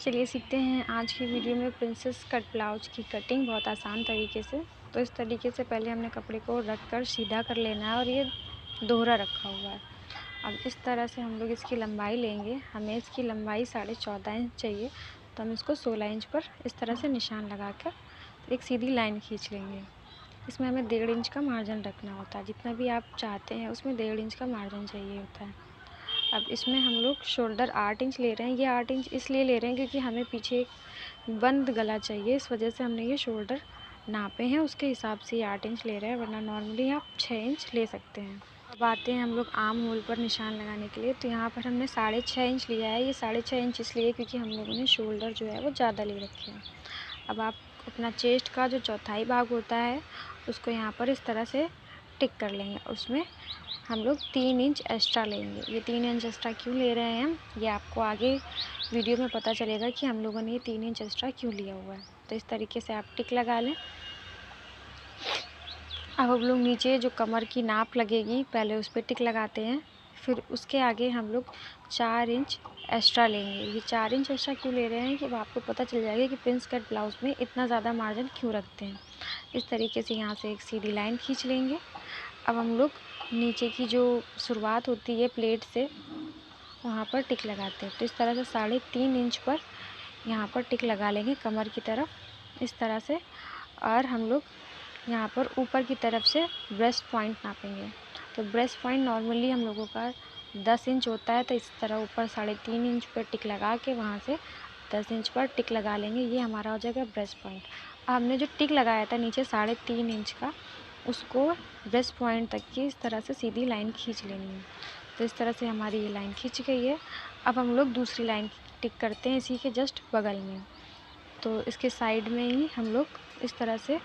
चलिए सीखते हैं आज की वीडियो में प्रिंसेस कट ब्लाउज की कटिंग बहुत आसान तरीके से। तो इस तरीके से पहले हमने कपड़े को रख कर सीधा कर लेना है और ये दोहरा रखा हुआ है। अब इस तरह से हम लोग इसकी लंबाई लेंगे। हमें इसकी लंबाई 14.5 इंच चाहिए, तो हम इसको 16 इंच पर इस तरह से निशान लगा कर एक सीधी लाइन खींच लेंगे। इसमें हमें 1.5 इंच का मार्जिन रखना होता है। जितना भी आप चाहते हैं उसमें 1.5 इंच का मार्जिन चाहिए होता है। अब इसमें हम लोग शोल्डर 8 इंच ले रहे हैं। ये 8 इंच इसलिए ले रहे हैं क्योंकि हमें पीछे एक बंद गला चाहिए, इस वजह से हमने ये शोल्डर नापे हैं, उसके हिसाब से ये 8 इंच ले रहे हैं, वरना नॉर्मली आप 6 इंच ले सकते हैं। अब आते हैं हम लोग आर्म होल पर निशान लगाने के लिए। तो यहाँ पर हमने 6.5 इंच लिया है। ये 6.5 इंच इसलिए क्योंकि हम लोगों ने शोल्डर जो है वो ज़्यादा ले रखे हैं। अब आप अपना चेस्ट का जो चौथाई भाग होता है उसको यहाँ पर इस तरह से टिक कर लेंगे। उसमें हम लोग 3 इंच एक्स्ट्रा लेंगे। ये 3 इंच एक्स्ट्रा क्यों ले रहे हैं, ये आपको आगे वीडियो में पता चलेगा कि हम लोगों ने ये 3 इंच एक्स्ट्रा क्यों लिया हुआ है। तो इस तरीके से आप टिक लगा लें। अब हम लोग नीचे जो कमर की नाप लगेगी पहले उस पर टिक लगाते हैं, फिर उसके आगे हम लोग 4 इंच एक्स्ट्रा लेंगे। ये 4 इंच एक्स्ट्रा क्यों ले रहे हैं कि आपको पता चल जाएगा कि प्रिंस कट ब्लाउज में इतना ज़्यादा मार्जिन क्यों रखते हैं। इस तरीके से यहाँ से एक सीधी लाइन खींच लेंगे। अब हम लोग नीचे की जो शुरुआत होती है प्लेट से वहाँ पर टिक लगाते हैं। तो इस तरह से 3.5 इंच पर यहाँ पर टिक लगा लेंगे कमर की तरफ इस तरह से। और हम लोग यहाँ पर ऊपर की तरफ से ब्रेस्ट पॉइंट नापेंगे। तो ब्रेस्ट पॉइंट नॉर्मली हम लोगों का 10 इंच होता है, तो इस तरह ऊपर 3.5 इंच पर टिक लगा के वहाँ से 10 इंच पर टिक लगा लेंगे। ये हमारा हो जाएगा ब्रेस्ट पॉइंट। हमने जो टिक लगाया था नीचे 3.5 इंच का, उसको ब्रेस्ट पॉइंट तक की इस तरह से सीधी लाइन खींच लेनी है। तो इस तरह से हमारी ये लाइन खींच गई है। अब हम लोग दूसरी लाइन टिक करते हैं इसी के जस्ट बगल में। तो इसके साइड में ही हम लोग इस तरह से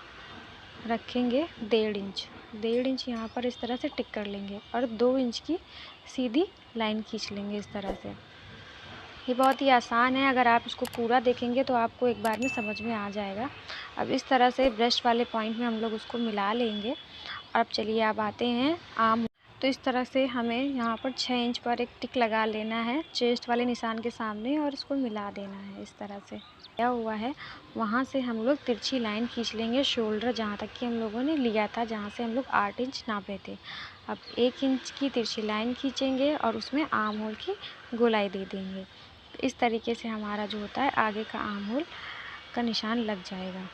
रखेंगे 1.5 इंच यहाँ पर इस तरह से टिक कर लेंगे और 2 इंच की सीधी लाइन खींच लेंगे इस तरह से। ये बहुत ही आसान है, अगर आप इसको पूरा देखेंगे तो आपको एक बार में समझ में आ जाएगा। अब इस तरह से ब्रेस्ट वाले पॉइंट में हम लोग उसको मिला लेंगे। अब चलिए अब आते हैं आर्म। तो इस तरह से हमें यहाँ पर 6 इंच पर एक टिक लगा लेना है चेस्ट वाले निशान के सामने और इसको मिला देना है इस तरह से। क्या हुआ है वहाँ से हम लोग तिरछी लाइन खींच लेंगे शोल्डर जहाँ तक कि हम लोगों ने लिया था, जहाँ से हम लोग 8 इंच नापे थे। अब 1 इंच की तिरछी लाइन खींचेंगे और उसमें आर्म होल की गोलाई दे देंगे। इस तरीके से हमारा जो होता है आगे का आर्म होल का निशान लग जाएगा।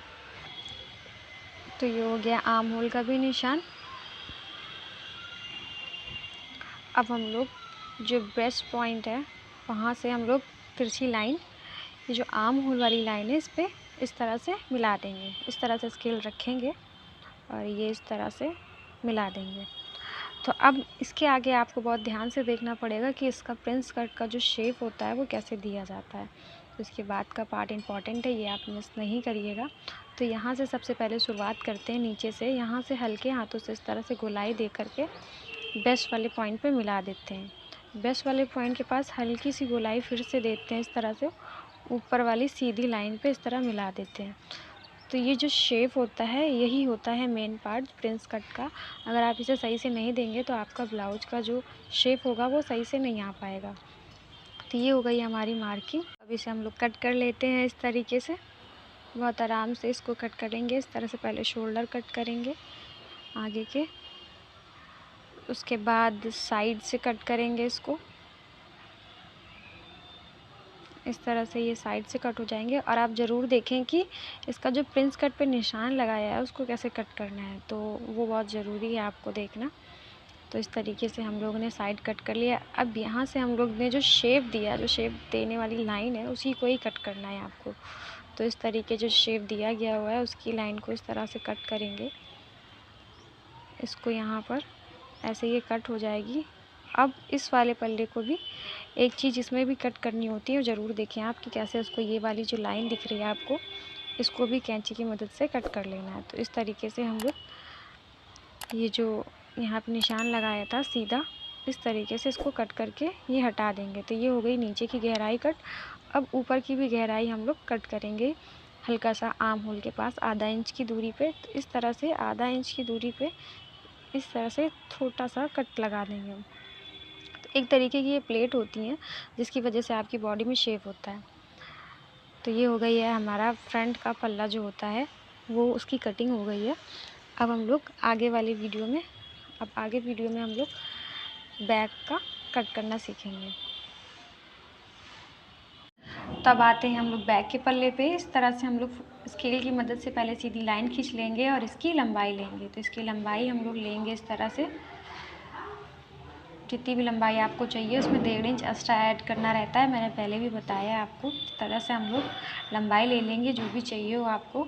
तो ये हो गया आर्म होल का भी निशान। अब हम लोग जो ब्रेस्ट पॉइंट है वहाँ से हम लोग तिरछी लाइन, ये जो आर्म होल वाली लाइन है, इस पर इस तरह से मिला देंगे। इस तरह से स्केल रखेंगे और ये इस तरह से मिला देंगे। तो अब इसके आगे आपको बहुत ध्यान से देखना पड़ेगा कि इसका प्रिंस कट का जो शेप होता है वो कैसे दिया जाता है। तो इसके बाद का पार्ट इम्पॉर्टेंट है, ये आप मिस नहीं करिएगा। तो यहाँ से सबसे पहले शुरुआत करते हैं नीचे से। यहाँ से हल्के हाथों से इस तरह से गोलाई दे करके बेस्ट वाले पॉइंट पे मिला देते हैं। बेस्ट वाले पॉइंट के पास हल्की सी गोलाई फिर से देते हैं इस तरह से, ऊपर वाली सीधी लाइन पे इस तरह मिला देते हैं। तो ये जो शेप होता है यही होता है मेन पार्ट प्रिंस कट का। अगर आप इसे सही से नहीं देंगे तो आपका ब्लाउज का जो शेप होगा वो सही से नहीं आ पाएगा। तो ये हो गई हमारी मार्किंग। अब इसे हम लोग कट कर लेते हैं इस तरीके से। बहुत आराम से इसको कट करेंगे इस तरह से। पहले शोल्डर कट करेंगे आगे के, उसके बाद साइड से कट करेंगे इसको इस तरह से। ये साइड से कट हो जाएंगे और आप ज़रूर देखें कि इसका जो प्रिंस कट पे निशान लगाया है उसको कैसे कट करना है, तो वो बहुत ज़रूरी है आपको देखना। तो इस तरीके से हम लोगों ने साइड कट कर लिया। अब यहाँ से हम लोग ने जो शेप दिया, जो शेप देने वाली लाइन है उसी को ही कट करना है आपको। तो इस तरीके जो शेप दिया गया हुआ है उसकी लाइन को इस तरह से कट करेंगे। इसको यहाँ पर ऐसे ये कट हो जाएगी। अब इस वाले पल्ले को भी एक चीज़ इसमें भी कट करनी होती है, ज़रूर देखें आप कि कैसे उसको, ये वाली जो लाइन दिख रही है आपको, इसको भी कैंची की मदद से कट कर लेना है। तो इस तरीके से हम लोग ये जो यहाँ पे निशान लगाया था सीधा, इस तरीके से इसको कट करके ये हटा देंगे। तो ये हो गई नीचे की गहराई कट। अब ऊपर की भी गहराई हम लोग कट करेंगे हल्का सा आर्म होल के पास आधा इंच की दूरी पे। तो इस तरह से आधा इंच की दूरी पे इस तरह से छोटा सा कट लगा देंगे हम। तो एक तरीके की ये प्लेट होती हैं जिसकी वजह से आपकी बॉडी में शेप होता है। तो ये हो गई है हमारा फ्रंट का पल्ला जो होता है वो, उसकी कटिंग हो गई है। अब हम लोग आगे वाली वीडियो में हम लोग बैक का कट करना सीखेंगे। तब आते हैं हम लोग बैक के पल्ले पे। इस तरह से हम लोग स्केल की मदद से पहले सीधी लाइन खींच लेंगे और इसकी लंबाई लेंगे। तो इसकी लंबाई हम लोग लेंगे इस तरह से, जितनी भी लंबाई आपको चाहिए उसमें 1.5 इंच एक्स्ट्रा ऐड करना रहता है, मैंने पहले भी बताया आपको। इस तरह से हम लोग लंबाई ले लेंगे जो भी चाहिए हो आपको।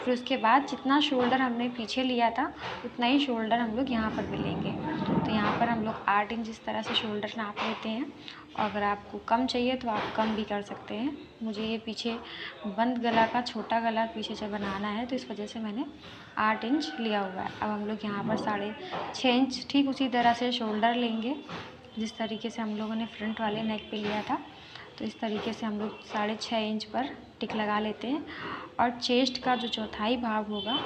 फिर उसके बाद जितना शोल्डर हमने पीछे लिया था उतना ही शोल्डर हम लोग यहाँ पर भी लेंगे। तो यहाँ पर हम लोग 8 इंच इस तरह से शोल्डर नाप लेते हैं। और अगर आपको कम चाहिए तो आप कम भी कर सकते हैं। मुझे ये पीछे बंद गला का छोटा गला पीछे से बनाना है, तो इस वजह से मैंने 8 इंच लिया हुआ है। अब हम लोग यहाँ पर 6.5 इंच ठीक उसी तरह से शोल्डर लेंगे जिस तरीके से हम लोगों ने फ्रंट वाले नेक पे लिया था। तो इस तरीके से हम लोग 6.5 इंच पर टिक लगा लेते हैं। और चेस्ट का जो चौथाई भाग होगा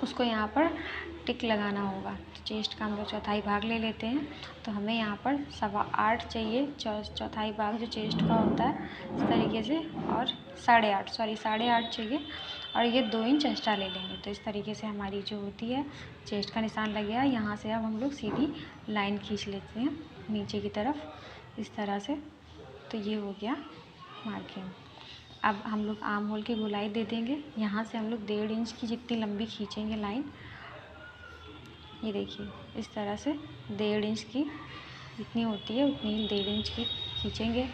उसको यहाँ पर टिक लगाना होगा। तो चेस्ट का हम लोग चौथाई भाग ले लेते हैं। तो हमें यहाँ पर 8.25 चाहिए, चौथाई भाग जो चेस्ट का होता है इस तरीके से। और 8.5 चाहिए और ये 2 इंच एक्स्ट्रा ले लेंगे। तो इस तरीके से हमारी जो होती है चेस्ट का निशान लग गया। यहाँ से अब हम लोग सीधी लाइन खींच लेते हैं नीचे की तरफ इस तरह से। तो ये हो गया मार्किंग। अब हम लोग आर्म होल की गोलाई दे देंगे। यहाँ से हम लोग 1.5 इंच की जितनी लंबी खींचेंगे लाइन, ये देखिए इस तरह से 1.5 इंच की जितनी होती है उतनी 1.5 इंच की खींचेंगे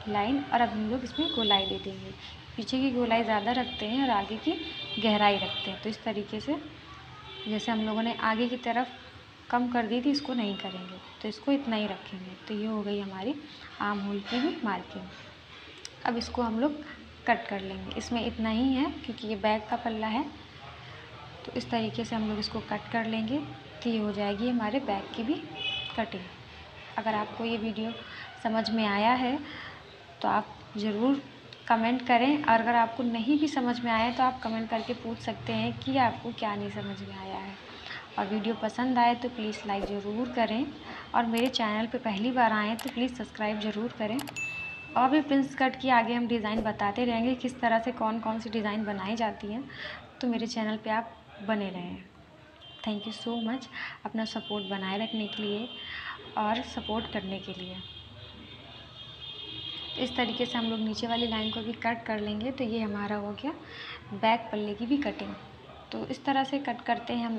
लाइन। और अब हम लोग इसमें गोलाई दे देंगे। पीछे की गोलाई ज़्यादा रखते हैं और आगे की गहराई रखते हैं। तो इस तरीके से जैसे हम लोगों ने आगे की तरफ कम कर दी थी, इसको नहीं करेंगे, तो इसको इतना ही रखेंगे। तो ये हो गई हमारी आर्म होल की भी मार्किंग। अब इसको हम लोग कट कर लेंगे। इसमें इतना ही है क्योंकि ये बैक का पल्ला है। तो इस तरीके से हम लोग इसको कट कर लेंगे। तो ये हो जाएगी हमारे बैक की भी कटिंग। अगर आपको ये वीडियो समझ में आया है तो आप ज़रूर कमेंट करें, और अगर आपको नहीं भी समझ में आया तो आप कमेंट करके पूछ सकते हैं कि आपको क्या नहीं समझ में आया है। और वीडियो पसंद आए तो प्लीज़ लाइक ज़रूर करें, और मेरे चैनल पे पहली बार आएँ तो प्लीज़ सब्सक्राइब ज़रूर करें। और भी प्रिंस कट की आगे हम डिज़ाइन बताते रहेंगे, किस तरह से कौन कौन सी डिज़ाइन बनाई जाती हैं। तो मेरे चैनल पे आप बने रहें। थैंक यू सो मच अपना सपोर्ट बनाए रखने के लिए और सपोर्ट करने के लिए। इस तरीके से हम लोग नीचे वाली लाइन को भी कट कर लेंगे। तो ये हमारा हो गया बैक पल्ले की भी कटिंग। तो इस तरह से कट करते हैं हम।